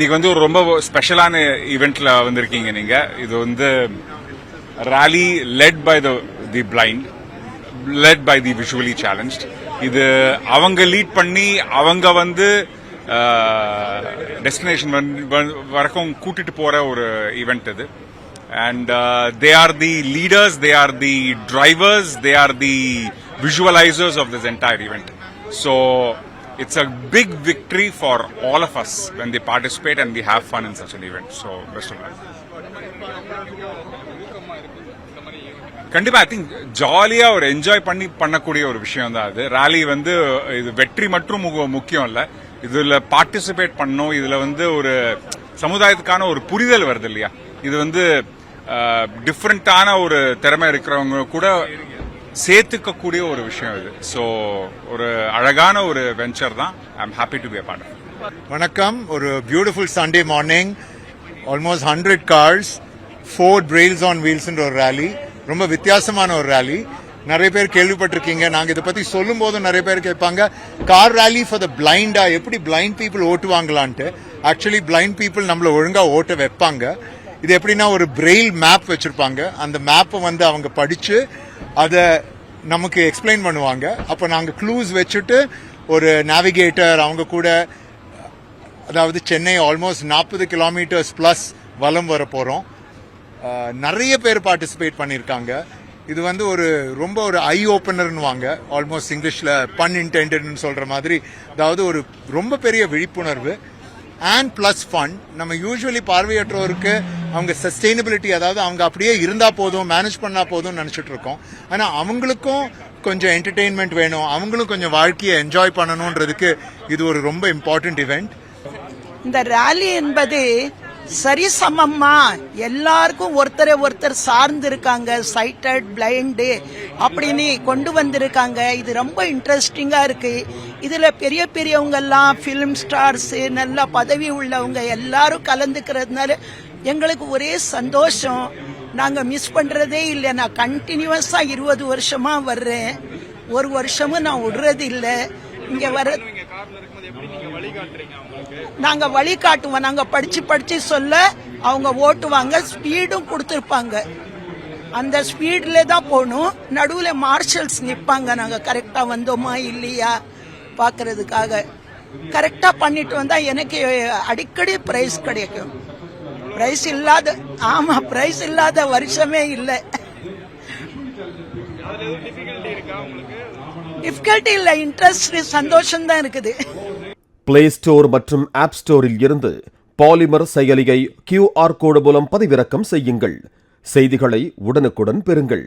இன்னைக்கு வந்து ஒரு ரொம்ப ஸ்பெஷலான ஈவெண்ட்ல வந்திருக்கீங்க நீங்க. இது வந்து rally led by the blind, led by the visually challenged. இது அவங்க லீட் பண்ணி அவங்க வந்து டெஸ்டினேஷன் வரைக்கும் கூட்டிட்டு போற ஒரு ஈவெண்ட் இது. And they are the leaders, they are the drivers, they are the visualizers of this entire event. So it's a big victory for all of us when they participate and we have fun in such an event. So best of luck. கண்டிப்பா I think ஜாலியா ஒரு enjoy பண்ணக்கூடிய ஒரு விஷயம் தான் அது. ராலி வந்து இது வெற்றி மற்றும் முக்கியம் இல்ல, இதுல பார்ட்டிசிபேட் பண்ணணும், இதுல வந்து ஒரு சமுதாயத்துக்கான ஒரு புரிதல் வருது இல்லையா. இது வந்து டிஃப்ரெண்டான ஒரு திறமை இருக்கிறவங்க கூட சேர்த்துக்கக்கூடிய ஒரு விஷயம் இது. ஸோ ஒரு அழகான ஒரு வெஞ்சர் தான். I am happy to be a part of. வணக்கம். ஒரு beautiful Sunday morning, almost 100 cars, 4 brailles on வீல்ஸ்ன்ற ஒரு ரேலி. ரொம்ப வித்தியாசமான ஒரு ரேலி. நிறைய பேர் கேள்விப்பட்டிருக்கீங்க. நாங்கள் இதை பற்றி சொல்லும் போதும் நிறைய பேர் கேட்பாங்க, கார் ரேலி ஃபார் த பிளைண்டா, எப்படி பிளைண்ட் பீப்புள் ஓட்டுவாங்களான்ட்டு. ஆக்சுவலி பிளைண்ட் பீப்புள் நம்மளை ஒழுங்காக ஓட்ட வைப்பாங்க. இது எப்படின்னா ஒரு பிரெயில் மேப் வச்சிருப்பாங்க. அந்த மேப்பை வந்து அவங்க படிச்சு அதை நமக்கு எக்ஸ்பிளைன் பண்ணுவாங்க. அப்போ நாங்கள் க்ளூஸ் வச்சுட்டு ஒரு நேவிகேட்டர் அவங்க கூட, அதாவது சென்னை ஆல்மோஸ்ட் 40 கிலோமீட்டர்ஸ் பிளஸ் வலம் வர போகிறோம். நிறைய பேர் பார்ட்டிசிபேட் பண்ணியிருக்காங்க. இது வந்து ஒரு ரொம்ப ஒரு ஐ ஓப்பனர்னு வாங்க, ஆல்மோஸ்ட் இங்கிலீஷில் பன் இன்டென்டட்னு சொல்கிற மாதிரி. அதாவது ஒரு ரொம்ப பெரிய விழிப்புணர்வு அண்ட் பிளஸ் ஃபன். நம்ம யூஸ்வலி பார்வையற்றோருக்கு அவங்க சஸ்டெயினபிலிட்டி, அதாவது அவங்க அப்படியே இருந்தால் போதும், மேனேஜ் பண்ணால் போதும்னு நினச்சிட்டு இருக்கோம். ஆனால் அவங்களுக்கும் கொஞ்சம் என்டர்டெயின்மெண்ட் வேணும், அவங்களும் கொஞ்சம் வாழ்க்கையை என்ஜாய் பண்ணணுன்றதுக்கு இது ஒரு ரொம்ப இம்பார்ட்டன்ட் இவெண்ட். இந்த ரேலி என்பது சரிசமமா எல்லாருக்கும் ஒருத்தர் சார்ந்து இருக்காங்க, சைட்டட் பிளைண்டு அப்படின்னு கொண்டு வந்திருக்காங்க. இது ரொம்ப இன்ட்ரெஸ்டிங்கா இருக்கு. இதுல பெரிய பெரியவங்க எல்லாம் பிலிம் ஸ்டார்ஸ், நல்ல பதவி உள்ளவங்க எல்லாரும் கலந்துக்கிறதுனால எங்களுக்கு ஒரே சந்தோஷம். நாங்க மிஸ் பண்றதே இல்லை. நான் கண்டினியூஸா 20 வருஷமா வர்றேன், ஒரு வருஷமும் நான் விடுறது இல்லை. இங்க வர நாங்க வழிகாட்டுவோம். நாங்க படிச்சு சொல்ல அவங்க ஓட்டுவாங்க. ஸ்பீடும் கொடுத்துருப்பாங்க. அந்த ஸ்பீட்ல தான் போகணும். நடுவில் மார்ஷல்ஸ் நிற்பாங்க. நாங்க கரெக்டா வந்தோமா இல்லையா பாக்குறதுக்காக. கரெக்டா பண்ணிட்டு வந்தா எனக்கு அடிக்கடி பிரைஸ் கிடைக்கும். பிரைஸ் இல்லாத, ஆமா, பிரைஸ் இல்லாத வருஷமே இல்லை. டிஃபிகல்ட்டி இல்லை, இன்ட்ரெஸ்ட், சந்தோஷம் தான் இருக்குது. பிளே ஸ்டோர் மற்றும் ஆப் ஸ்டோரில் இருந்து பாலிமர் செயலியை QR கோடு மூலம் பதிவிறக்கம் செய்யுங்கள். செய்திகளை உடனுக்குடன் பெறுங்கள்.